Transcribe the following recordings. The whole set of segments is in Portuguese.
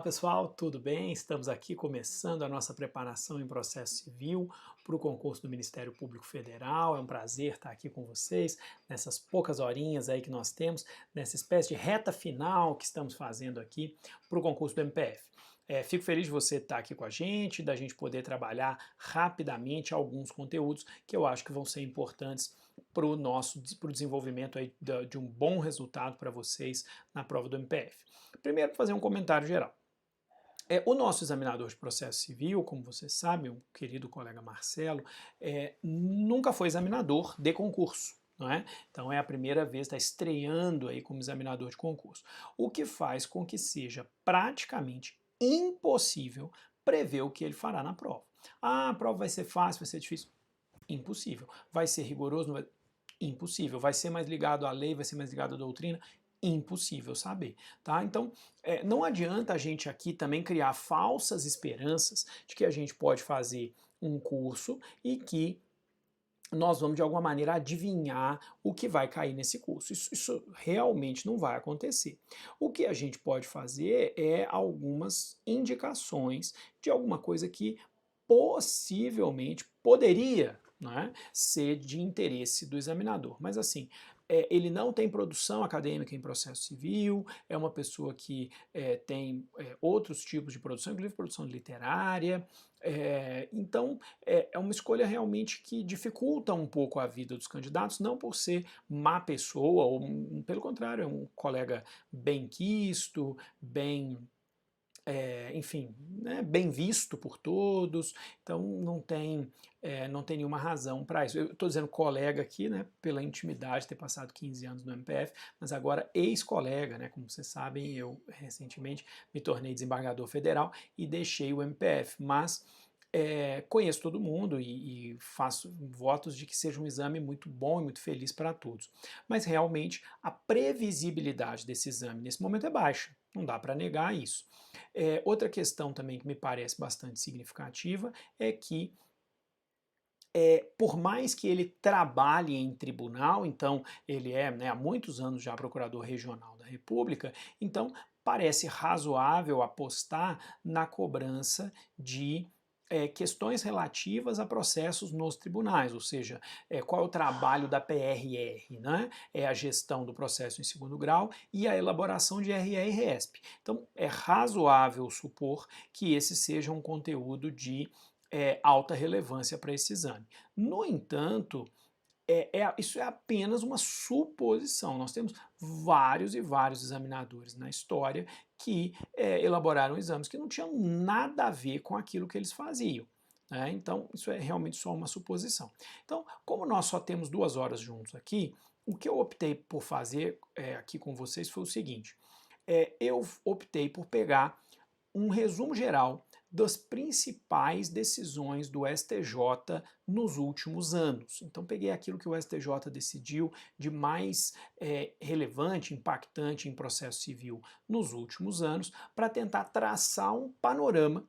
pessoal, tudo bem? Estamos aqui começando a nossa preparação em processo civil para o concurso do Ministério Público Federal. É um prazer estar aqui com vocês nessas poucas horinhas aí que nós temos, nessa espécie de reta final que estamos fazendo aqui para o concurso do MPF. Fico feliz de você estar aqui com a gente, da gente poder trabalhar rapidamente alguns conteúdos que eu acho que vão ser importantes para o desenvolvimento aí de um bom resultado para vocês na prova do MPF. Primeiro, fazer um comentário geral. O nosso examinador de processo civil, como você sabe, o querido colega Marcelo, nunca foi examinador de concurso. Não é? Então é a primeira vez, está estreando aí como examinador de concurso. O que faz com que seja praticamente impossível prever o que ele fará na prova. Ah, a prova vai ser fácil, vai ser difícil? Impossível. Vai ser rigoroso? Não vai... Impossível. Vai ser mais ligado à lei, vai ser mais ligado à doutrina? Impossível saber, tá? Então, não adianta a gente aqui também criar falsas esperanças de que a gente pode fazer um curso e que nós vamos de alguma maneira adivinhar o que vai cair nesse curso. Isso realmente não vai acontecer. O que a gente pode fazer é algumas indicações de alguma coisa que possivelmente poderia, né, ser de interesse do examinador. Mas assim, ele não tem produção acadêmica em processo civil, é uma pessoa que tem outros tipos de produção, inclusive produção literária, então é uma escolha realmente que dificulta um pouco a vida dos candidatos, não por ser má pessoa, ou pelo contrário, é um colega bem quisto, bem enfim, né, bem visto por todos, então não tem nenhuma razão para isso. Eu estou dizendo colega aqui, né, pela intimidade de ter passado 15 anos no MPF, mas agora ex-colega, né, como vocês sabem, eu recentemente me tornei desembargador federal e deixei o MPF, mas conheço todo mundo e faço votos de que seja um exame muito bom e muito feliz para todos. Mas realmente a previsibilidade desse exame nesse momento é baixa, não dá para negar isso. Outra questão também que me parece bastante significativa é que por mais que ele trabalhe em tribunal, então ele é, né, há muitos anos já procurador regional da República, então parece razoável apostar na cobrança de questões relativas a processos nos tribunais, ou seja, qual é o trabalho da PRR, né? É a gestão do processo em segundo grau e a elaboração de RR-RESP. Então é razoável supor que esse seja um conteúdo de alta relevância para esse exame. No entanto, isso é apenas uma suposição. Nós temos vários e vários examinadores na história que elaboraram exames que não tinham nada a ver com aquilo que eles faziam. Né? Então, isso é realmente só uma suposição. Então, como nós só temos 2 horas juntos aqui, o que eu optei por fazer aqui com vocês foi o seguinte: eu optei por pegar um resumo geral das principais decisões do STJ nos últimos anos. Então peguei aquilo que o STJ decidiu de mais relevante, impactante em processo civil nos últimos anos, para tentar traçar um panorama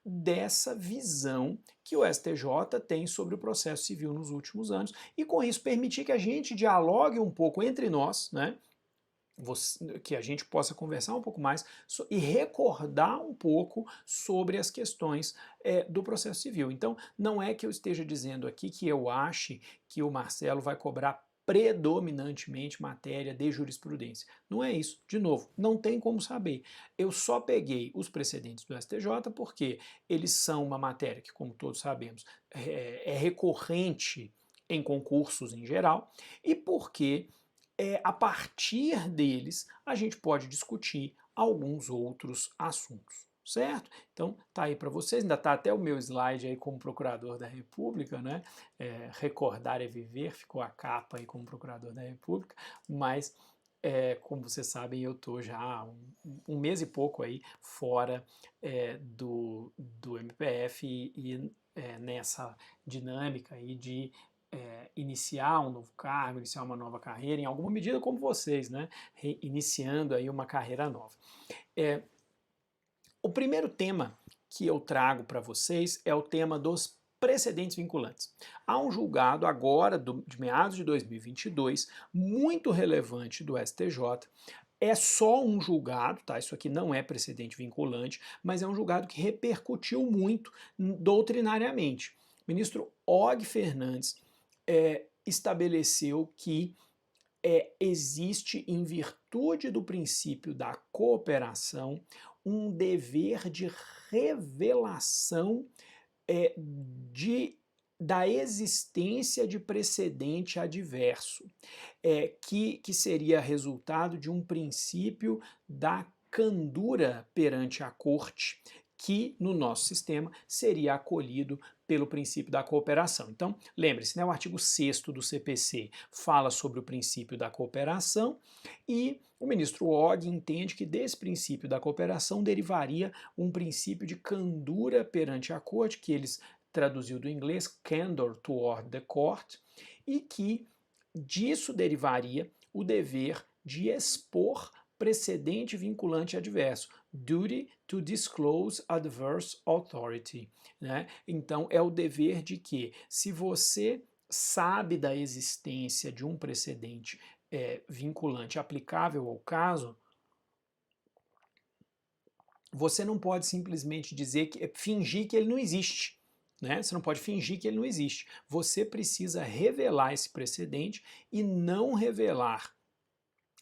dessa visão que o STJ tem sobre o processo civil nos últimos anos e com isso permitir que a gente dialogue um pouco entre nós, né? Que a gente possa conversar um pouco mais e recordar um pouco sobre as questões do processo civil. Então, não é que eu esteja dizendo aqui que eu ache que o Marcelo vai cobrar predominantemente matéria de jurisprudência. Não é isso. De novo, não tem como saber. Eu só peguei os precedentes do STJ porque eles são uma matéria que, como todos sabemos, é recorrente em concursos em geral e porque a partir deles a gente pode discutir alguns outros assuntos, certo? Então tá aí para vocês, ainda tá até o meu slide aí como procurador da República, né? Recordar é viver, ficou a capa aí como procurador da República, mas como vocês sabem, eu estou já há um mês e pouco aí fora do MPF e nessa dinâmica aí de iniciar um novo cargo, iniciar uma nova carreira, em alguma medida como vocês, né? Iniciando aí uma carreira nova. O primeiro tema que eu trago para vocês é o tema dos precedentes vinculantes. Há um julgado agora, de meados de 2022, muito relevante do STJ, É só um julgado, tá? Isso aqui não é precedente vinculante, mas é um julgado que repercutiu muito doutrinariamente. O ministro Og Fernandes estabeleceu que existe, em virtude do princípio da cooperação, um dever de revelação é, de, da existência de precedente adverso, que seria resultado de um princípio da candura perante a corte, que no nosso sistema seria acolhido pelo princípio da cooperação. Então, lembre-se, né, o artigo 6º do CPC fala sobre o princípio da cooperação e o ministro Og entende que desse princípio da cooperação derivaria um princípio de candura perante a corte, que eles traduziu do inglês candor toward the court, e que disso derivaria o dever de expor precedente vinculante adverso, duty to disclose adverse authority, né? Então é o dever de que, se você sabe da existência de um precedente vinculante aplicável ao caso, você não pode simplesmente dizer que fingir que ele não existe. Né? Você não pode fingir que ele não existe. Você precisa revelar esse precedente, e não revelar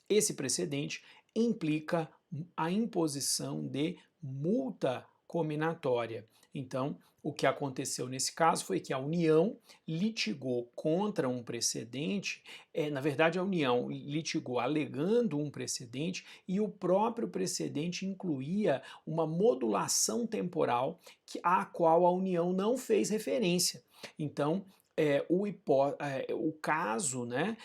esse precedente implica a imposição de multa cominatória. Então, o que aconteceu nesse caso foi que a União litigou contra um precedente, na verdade a União litigou alegando um precedente, e o próprio precedente incluía uma modulação temporal à qual a União não fez referência. Então, o caso, né,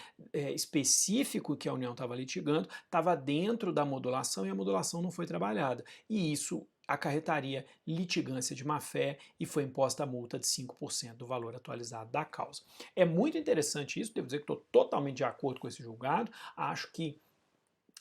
específico que a União estava litigando estava dentro da modulação, e a modulação não foi trabalhada. E isso acarretaria litigância de má-fé, e foi imposta a multa de 5% do valor atualizado da causa. É muito interessante isso, devo dizer que estou totalmente de acordo com esse julgado. Acho que,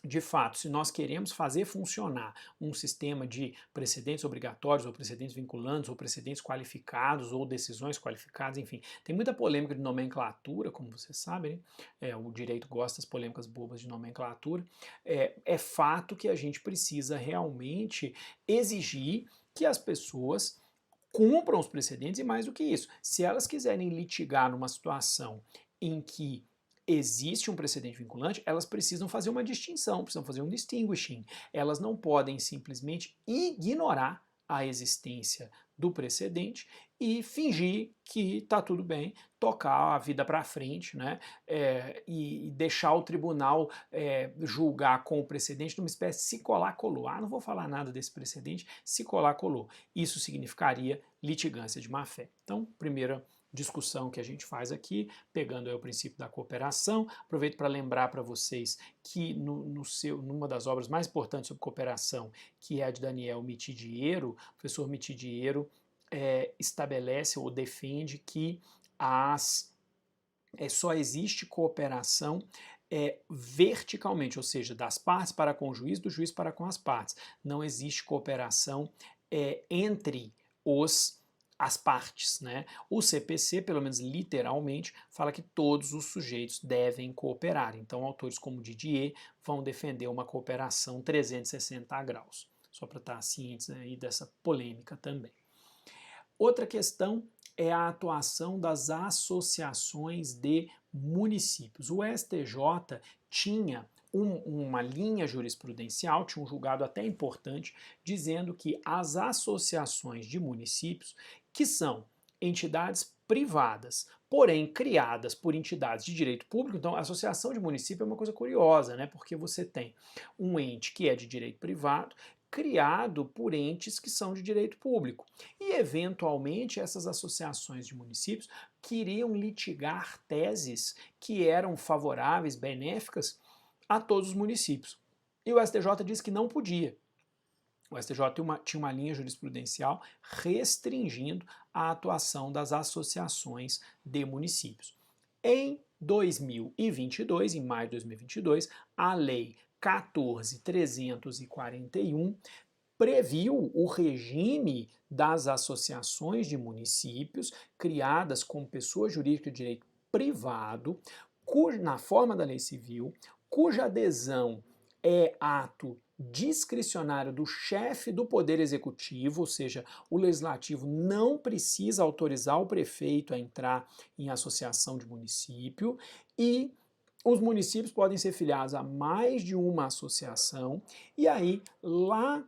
de fato, se nós queremos fazer funcionar um sistema de precedentes obrigatórios, ou precedentes vinculantes, ou precedentes qualificados, ou decisões qualificadas, enfim, tem muita polêmica de nomenclatura, como vocês sabem, né? O direito gosta das polêmicas bobas de nomenclatura. É fato que a gente precisa realmente exigir que as pessoas cumpram os precedentes, e mais do que isso, se elas quiserem litigar numa situação em que existe um precedente vinculante, elas precisam fazer uma distinção, precisam fazer um distinguishing. Elas não podem simplesmente ignorar a existência do precedente e fingir que está tudo bem, tocar a vida para frente, né? E deixar o tribunal julgar com o precedente numa espécie de se colar, colou. Não vou falar nada desse precedente, se colar, colou. Isso significaria litigância de má-fé. Então, primeira discussão que a gente faz aqui, pegando o princípio da cooperação. Aproveito para lembrar para vocês que numa das obras mais importantes sobre cooperação, que é a de Daniel Mitidiero, o professor Mitidiero estabelece ou defende que só existe cooperação verticalmente, ou seja, das partes para com o juiz, do juiz para com as partes. Não existe cooperação entre as partes, né? O CPC, pelo menos literalmente, fala que todos os sujeitos devem cooperar. Então, autores como Didier vão defender uma cooperação 360 graus. Só para estar cientes aí dessa polêmica também. Outra questão é a atuação das associações de municípios. O STJ tinha uma linha jurisprudencial, tinha um julgado até importante, dizendo que as associações de municípios, que são entidades privadas, porém criadas por entidades de direito público. Então, a associação de município é uma coisa curiosa, né? Porque você tem um ente que é de direito privado, criado por entes que são de direito público. E, eventualmente, essas associações de municípios queriam litigar teses que eram favoráveis, benéficas a todos os municípios. E o STJ disse que não podia. O STJ tinha uma linha jurisprudencial restringindo a atuação das associações de municípios. Em 2022, em maio de 2022, a Lei 14.341 previu o regime das associações de municípios criadas como pessoa jurídica de direito privado, na forma da lei civil, cuja adesão é ato discricionário do chefe do Poder Executivo, ou seja, o Legislativo não precisa autorizar o prefeito a entrar em associação de município, e os municípios podem ser filiados a mais de uma associação, e aí lá